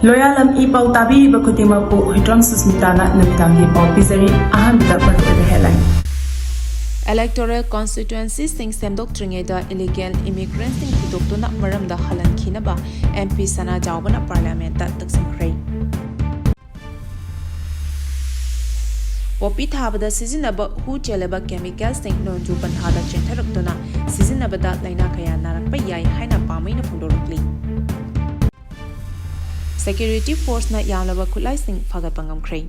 Loyalam E-PAO tabi bakutima po Hidram Susmitana namitangi PAO Pizari ahamda maru headline. Electoral Constituency sing Semdringeida illegal immigrant sing Khandoktuna Maramda Halhankhigadabani MP Sana Jawbana Parliament Taksimkhrei. Popi thabada sizinaba hu cheleba chemical sing nonju panthada chentharaktuna sizinabada laina kaya narakpa yai haina pamaina phundorukli. Security force na yamlaba khulai sing phagatpangam khrei.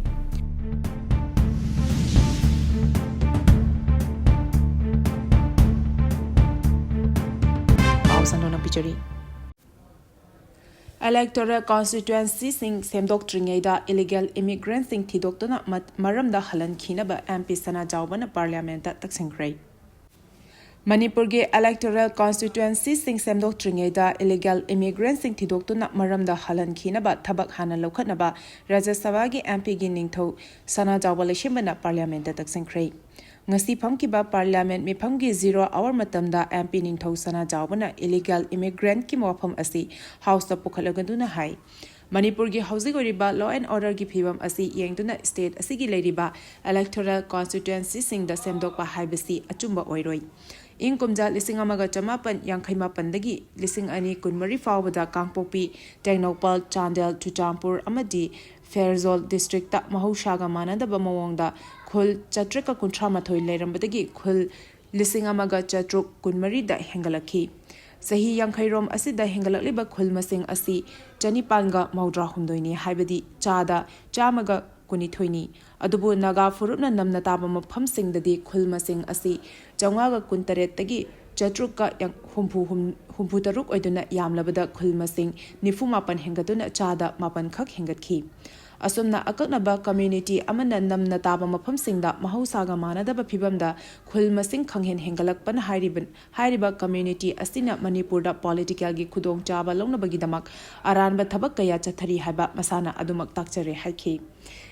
Electoral Constituency sing Semdringeida illegal immigrant sing Khandoktuna Maramda Halhankhigadabani MP Sana Jawbana Parliament Taksimkhrei. Manipuri Electoral Constituency sing Semdringeida illegal immigrant sing Khandoktuna Maramda Halhankhigadabani thabak hana lokhatnaba Rajya Sabha gi MP gi ningthau Sana Jawbala shimbana Parliament Taksimkhrei. Ngasi phamkiba Parliament mifamgi 0 hour matamda MP ningthau Sana Jawbana illegal immigrant ki mawafam asi House ta pukhalaganduna hai. Manipur gi housing oriba law and order gi phibam asi yengduna state asigi leiriba electoral constituency sing da semdokpa haibasi achumba oiroi. Inkumja lising amaga chamapan yangkhaima pandagi lising ani kunmari fawada kangpopi Teknopal Chandel Chuchampur amadi Fairzol district ta mahushaga manadaba mawongda khul chatrika kunthra mathoi leirambadagi khul lising amaga chatruk kunmari da hengalakhi. Sahi Yankhairom asida hengalakliba khul masing asi chanipanga maudra hundoini haibadi chada chamaga kunithoini adubu naga furupna namna taba mafamsingdadi khul masing asi changwaga kuntaretagi chatruka yang humpu taruk oiduna yamlabada khul masing nifu mapan hengatuna chada mapan khak hengatkhi. Asumna akaknaba community amana namna taba mafamsingda mahausaga manadaba phibamda khul masing khanghen hengalakpan hairiba community asina Manipurda political gi khudong chaba longnabagi damak aranba thabak kaya chathari haiba masana adumak takchare haikhi.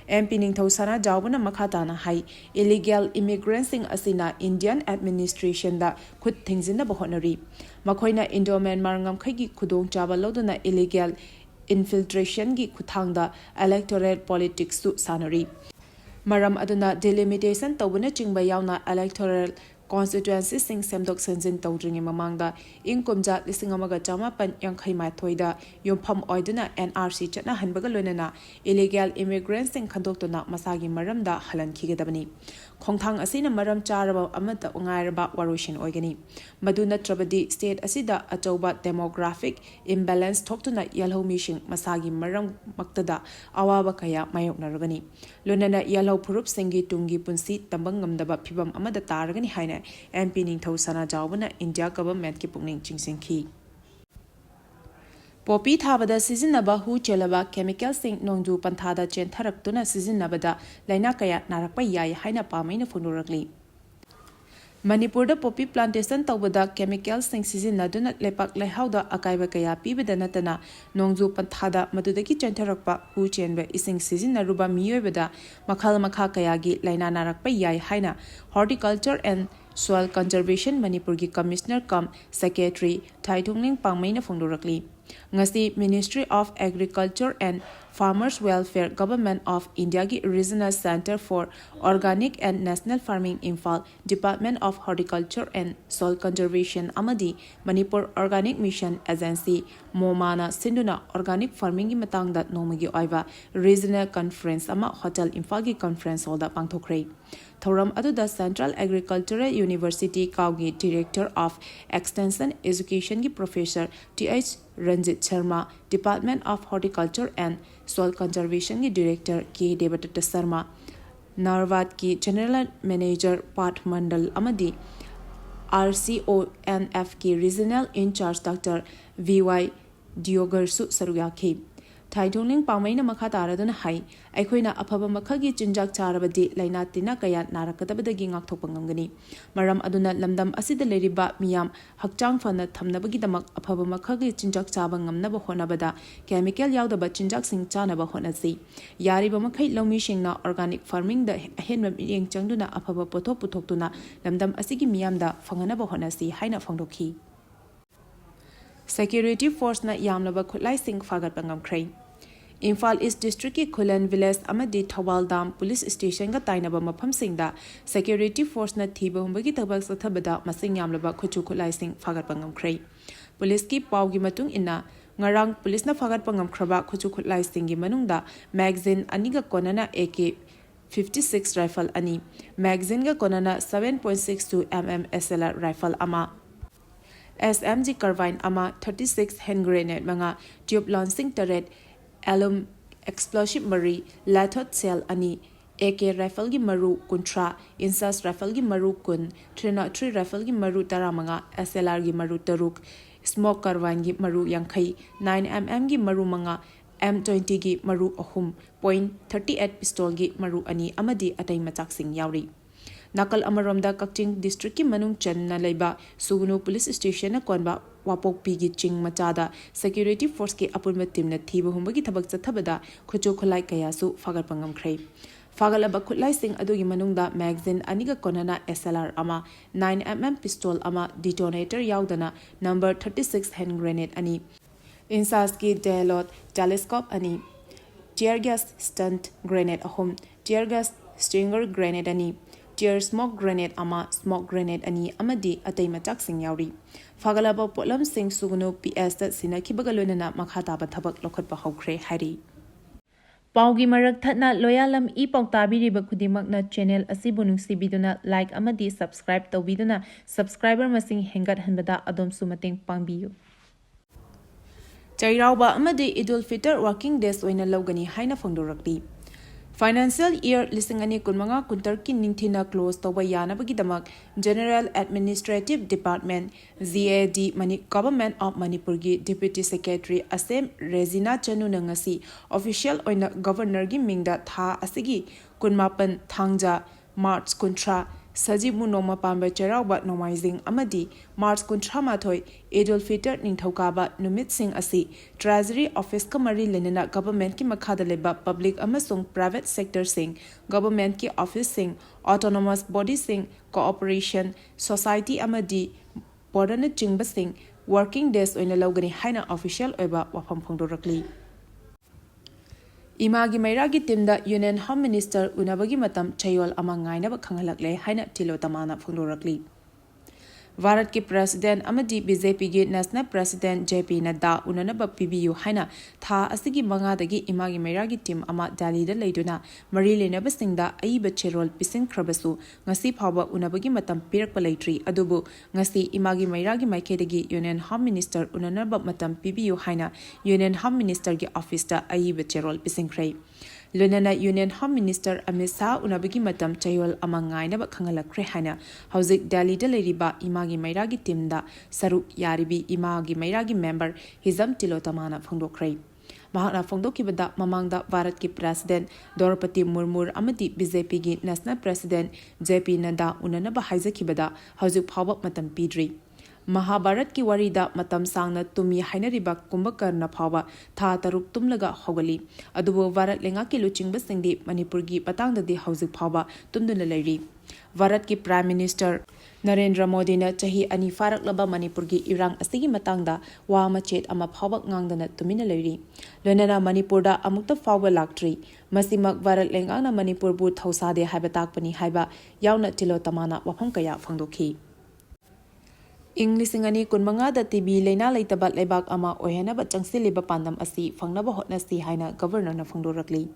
MP ningthau Sana Jawbana makhatana hai illegal immigrants sing asina Indian administration da khut thingzinna bahonari makhoina Indo-Myanmar ngamkhaigi khudong chaba loduna illegal infiltration gi khuthangda electoral politics su sanari maram aduna delimitation tawbana chingba yauna electoral constituency sing semdok senjin tawdringi mamangda inkumja lisingamaga chamapan yangkhaima thoida yompham oiduna NRC chatna hanbaga loinana illegal immigrants sing Khandoktuna masagi maramda Halhankhigadabani khongthang asina maram charaba amata ungairaba waroshin oigani madu natrabadi state asida achauba demographic imbalance thoktuna yalho mishing masagi maram maktada awaba kaya mayoknaragani loinana yalho phurup singi tungi punsi tambang ngamdaba phibam amada taragani haina MP ningthau Sana Jawbana India government ki pukning chingsingkhi. Popi thabada sizinaba hu chelaba chemical sing nongju panthada chentharaktuna sizinabada laina kaya narakpa yai haina pamaina funurakli. Manipurda popi plantation tawbada chemical sing sizinaduna lepak lehauda akaiba kaya pibada natana nongju panthada madudagi chentharakpa hu chenba ising sizinaruba miyoibada makhal makha kayagi laina narakpa yai haina horticulture and soil conservation Manipur gi commissioner cum secretary Thaithungling pangmaina phongdorakli. Ngasi Ministry of Agriculture and Farmers Welfare Government of India gi Regional Center for Organic and National Farming Imphal Department of Horticulture and Soil Conservation amadi Manipur Organic Mission Agency Momana Sinduna Organic Farming gi matangda nomagi oiba Regional Conference ama Hotel Imphal gi conference hall da pangthokhrei. Thoram aduda Central Agricultural University Kaugi Director of Extension Education gi Professor T.H. Ranjit Sharma, Department of Horticulture and Soil Conservation ki Director K. Devatata Sharma, Narwat ki General Manager Pat Mandal amadi RCONF ki Regional In Charge Dr. V.Y. Diogarsu Saruyakhi. Thaithungling pangmaina makha taraduna hai aikhoina aphaba makhagi chinjak charabadi laina tina kaya narakadabadagi ngakthokpa ngamgani maram aduna lamdam asida leriba miyam hakchang fana thamnabagi damak aphaba makhagi chinjak chaba ngamnaba honabada chemical yaudaba chinjak sing chanaba honasi yariba makhai lomi singna organic farming da ahenba miyeng changduna aphaba pothok puthoktuna lamdam asigi miyamda fanganaba honasi haina phangdokhi. Security force na yamlaba khulai sing fagat pangam khrei Imphal East District ki Khulen Village amadi Thawal Dam Police Station ga tainaba mafamsingda Security Force na thiba humbagi tabak sathabada masing yamlaba khuchu khulai sing fagat pangamkhrei. Police ki pau gi matung inna ngarang police na fagat pangamkhraba khuchu khulai sing gi manungda magazine aniga konana AK-56 rifle ani magazine ga konana 7.62 mm SLR rifle ama SMG carbine ama 36 hand grenade manga tube launching turret alum explosive mari lathot cell ani AK rifle gi maru kuntra insas rifle gi maru kun 303 rifle gi maru taramanga SLR gi maru taruk smoke carbine gi maru yankhai 9mm gi maru manga M20 gi maru ahum .38 pistol gi maru ani amadi atai machak sing yauri nakal Maramda Kakching district ki manung channa leiba Sugunu police station na konba wapok pi gi ching machada security force ki apurma team na thiba humbagi thabak chathabada khuchu khulai kaya su fagar pangam khrei fagalaba khulai sing adugi manungda magazine aniga konana SLR ama 9mm pistol ama detonator yaudana number 36 hand grenade ani insas ki delot telescope ani tear gas stunt grenade ahum tear gas stinger grenade ani tear smoke grenade ama smoke grenade ani amadi atai machak sing yauri fagalaba polam sing Sugunu PS ta sina kibagalonana makhata ba thabak lokhot ba haukhre hari Paugi marak thatna Loyalam E-PAO tabiriba khudimakna channel asibu nungsibiduna like amadi subscribe tawbiduna subscriber masing hengat hanbada adom sumating pangbiyu Chairauba amadi Idul Fitr working days oina lawgani haina phangdorakli Financial year lisingani kunmanga kuntarki ningthina close toba yana bagidamak General Administrative Department ZAD Government of Manipur gi Deputy Secretary Asem Regina Chanu nangasi official oina governor gi mingda tha asigi kunmapan thangja March kuntra Sajibu Noma Pamba Cherauba Nomaizing Amadi March Kuntramathoi Idul Fitr Ningthokaba Numit Singh Asi Treasury Office Kamari Lenina Government ki Makhadaleba Public Amasung Private Sector Sing Government ki Office Sing Autonomous Body Sing Cooperation Society Amadi Borana Jingba Sing Working Days Oina Lawgani Haina Official Oiba Wafam Phongdorakli Imagi Mairagi Timda Union Home Minister Unabagi Matam Chayol Amangaina Bakhangalakle Haina Tilotamana Phongdorakli Bharat ki President Amadi BJP gi National President JP Nadda Unanaba PBU Haina Tha Asigi Mangadagi Imagi Mairagi Tim Ama Delhi da Leiduna Mari Lenaba Singda Aiba Cherol Pising Krabasu Ngasi Phawba Unabagi Matam Pirakpa Leitri Adubu Ngasi Imagi Mairagi Maikedagi Union Home Minister Unanaba Matam PBU Haina Union Home Minister gi Office da Aiba Cherol Pising Krai Lunana Union Home Minister Amit Shah Unabagi Matam Chayol Amangaina Bakhangalakre Haina Hauzik Delhi da Leiriba Imagi Mairagi Timda Saruk Yaribi Imagi Mairagi member Hizam Tilotamana Phongdokrai Mahana Phongdokibada Mamangda Bharat ki President Draupadi Murmu amadi BJP gi National President JP Nadda Unanaba Haijakibada Hauzik Phawba Matam Pidri Mahabharat ki warida matam sangna tumi hainariba Kumbhakarna phawba tha taruk tumlaga hogali adubu Bharat lenga ki luchingba singdi Manipur gi patangdadi hauzik phawba tumduna leiri Bharat ki Prime Minister Narendra Modi na chahi ani faraklaba Manipur gi irang asigi matangda wa machet ama phawba ngangdana tumina leiri Lonana Manipur da amukta phawba laktri masimak Bharat lenga na Manipur bu thausade haiba takpani haiba yauna tilotamana wafam kaya phangdokhi English ngani kunmanga da TV leina leitabat lebak ama ohena ba changsiliba pandam asi fangnaba hotna si haina governor na phangdorakli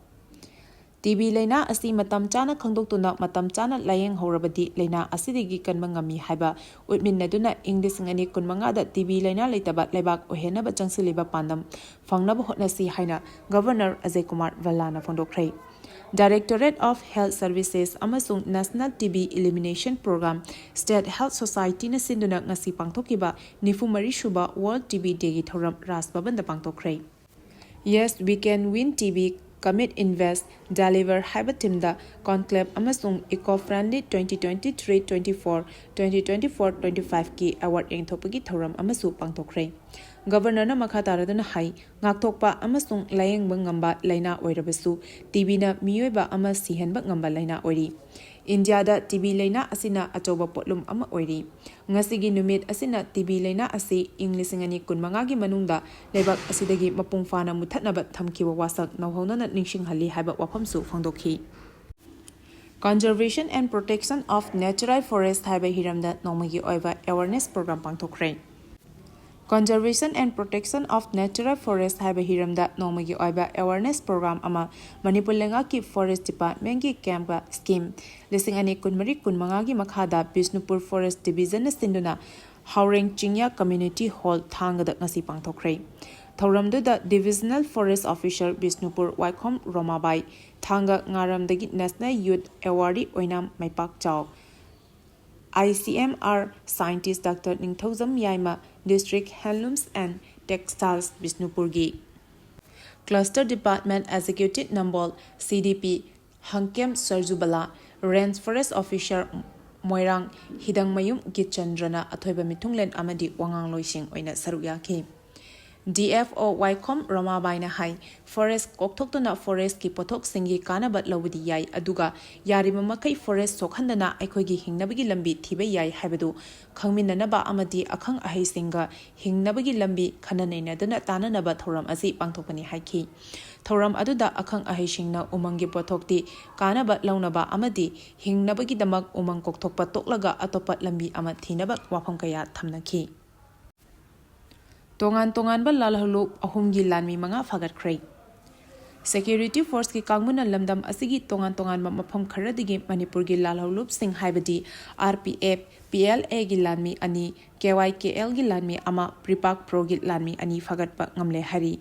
TV leina asi matam chana Khandoktuna matam chana layeng horabadi leina asidigi kanmangami haiba utmin naduna English ngani kunmanga da TV leina leitabat lebak ohena ba changsiliba pandam fangnaba hotna si haina governor Ajay Kumar Vallana phangdokrai Directorate of Health Services amasung National TB Elimination Program State Health Society na sinduna ngasi pangthokiba nifumari shuba World TB Day gi thoram rasbabanda pangtokhrei Yes we can win TB commit invest deliver haiba timda conclave amasung eco-friendly 2023-24 2024-25 ki award engthopagi thoram amasu pangtokhrei Governor na makataraduna hai ngakthokpa amasung layeng bangamba laina oirabasu TB na miyoiba ama sihenba ngamba laina ori India TB laina asina achoba potlum ama oiri. Ngasigi numit asina TB laina asi Inglisingani kunmangagi manungda lebak asidagi mapung fana muthatnaba thamkiwa wasak nawhonana ningsinghali haiba wafamsu phangdokhi. Conservation and Protection of Natural Forest haiba hiramda nomagi oiba awareness program pangthokre. Conservation and Protection of Natural Forest haiba hiramda nomagi oiba awareness program ama Manipur lenga ki Forest Department ki camp scheme lisingani kunmari kunmangagi makhada Bishnupur Forest Division sinduna Haureng Chingya Community Hall thangada ngasi pangthokre. Thauramduda Divisional Forest Officer Bishnupur Waikhom Romabai Thanga Ngaramdagi National Youth Awardee Oinam Maipak Chao ICMR Scientist Dr. Ningthauzam Yaima District Handlooms and Textiles Bishnupurgi Cluster Department Executive Nambol CDP Hangkem Sarjubala Range Forest Officer Moirang Hidangmayum Gichandrana Athoiba Mitunglen Amadi Wangang Loising Oina Saruyaki DFO Waikhom Ramabaina Hai Forest Koktokna Forest ki pothok singi kanabat lawudi yai aduga yarima makai forest sokhandana aikhoigi hingnabagi lambi thiba yai haibadu khangminanaba amadi akhang ahai singa hingnabagi lambi khananainadana tananaba thoram asi pangthokani haiki thoram aduda akhang ahai singna umangi pothokti kanabat lawnaba amadi hingnabagi damak umang kokthokpa toklaga atopat lambi ama thinaba wafam kaya thamnaki Tongan ba lalhalup ahumgi lanmi mga fagatkrei. Security Force ki kangmuna lamdam asigi tongan ba mafam kharadigi Manipur gi lalhalup sing haibadi RPF, PLA gi lanmi ani, KYKL gi lanmi ama Pripak Pro gi lanmi ani fagatpa ngamle hari.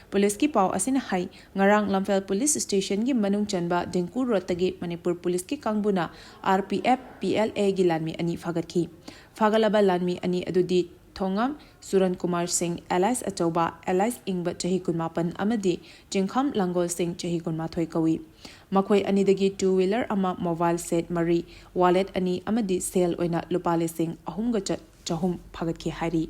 Police ki pau asina hai ngarang Lamphel Police Station gi manung chanba Dengku Road tagi Manipur Police ki kangbuna RPF, PLA gi lanmi ani fagatki. Fagalaba lanmi ani adudi Thongam Suran Kumar Singh Alice Achoba Alice Ingba Chahi Kunmapan Amadi Jingkham Langol Singh Chahi Kunmathoi Kawi Makhoi Anidagi two-wheeler ama mobile set Mari wallet ani amadi sale oina lupale Singh ahumga chahum phagatki hari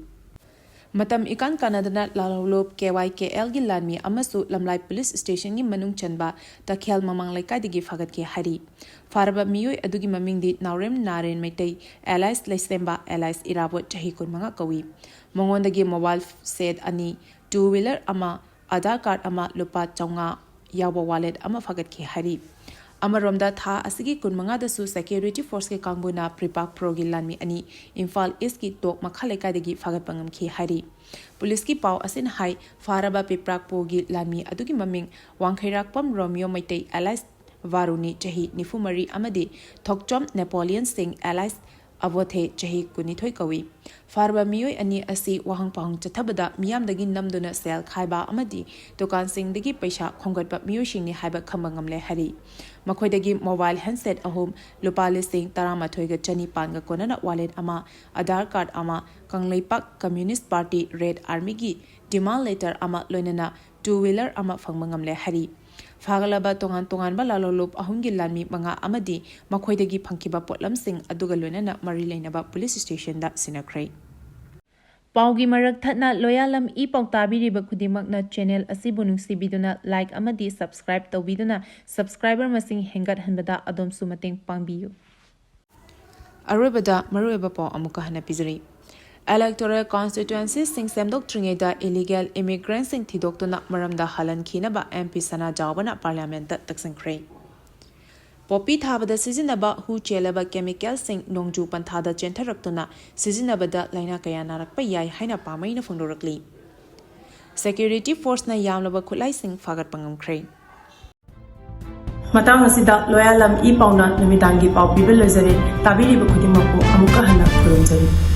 Matam ikan kanadana lalholop KYKL gi lanmi amasu lamlai police station gi manung chanba takhel mamang laikai digi phagatki hari Farba miyoi adugi mamingdi Naurem Naren Maitai Alice Laisemba Alice Irabot Chahi Kunmanga Kawi Mongondagi mobile set ani two-wheeler ama Aadhaar card ama lupa chaunga yawa wallet ama phagatki hari Amaromda tha asigi kunmanga dasu security force ke kangbuna Pripak Pro gi lanmi ani Imphal East ki tok makhaleka degi phagat pangam ki hari Police ki pau asin hai Faraba Pripak Pro gi lanmi adugi maming Wangkhairakpam Romeo Maitai Alice Varuni Chahi Nifumari amadi Thokchom Napoleon Singh Alice Avothe Chahi Kunithoi Kawi Farba miyoi ani asi wahang pahang chathabada miyamdagi namduna sel khaiba amadi dokan singdagi paisa khongatba miyoi singni haiba khambangamle hari Makhoidagi mobile handset ahum lupa listing taramathoi ga chani panga konana wallet ama Aadhaar card ama Kangleipak Communist Party Red Army gi demand letter ama loinana two-wheeler ama phangmangamle hari Fagalaba tongan ba lalolup ahumgi lanmi mga amadi makhoidagi phangkiba potlam sing aduga loinana mari leinaba police station da sinakrai Paugi marak thatna Loyalam E-PAO tabiriba khudimagna channel asibu nungsibiduna like amadi subscribe tawbiduna subscriber masing hengat hanbada adomsu mateng pangbiyu Arubada marueba pau amuka hana pizri Electoral Constituency sing Semdringeida illegal immigrant sing Khandoktuna Maramda Halhankhigadabani MP sana jawbana parliament da taksankhrei Poppy thabada sizinaba hu chelaba chemical sing nongju panthada chentaraktuna sizinabada laina kaya narakpa yai haina pamaina phangdorakli Security Force na yamlaba khulai sing fagat pangamkhrei Matang asida Loyalam E-PAO na namitangi pau bibil lezari tabiri ba khudimako amuka hana kurumjari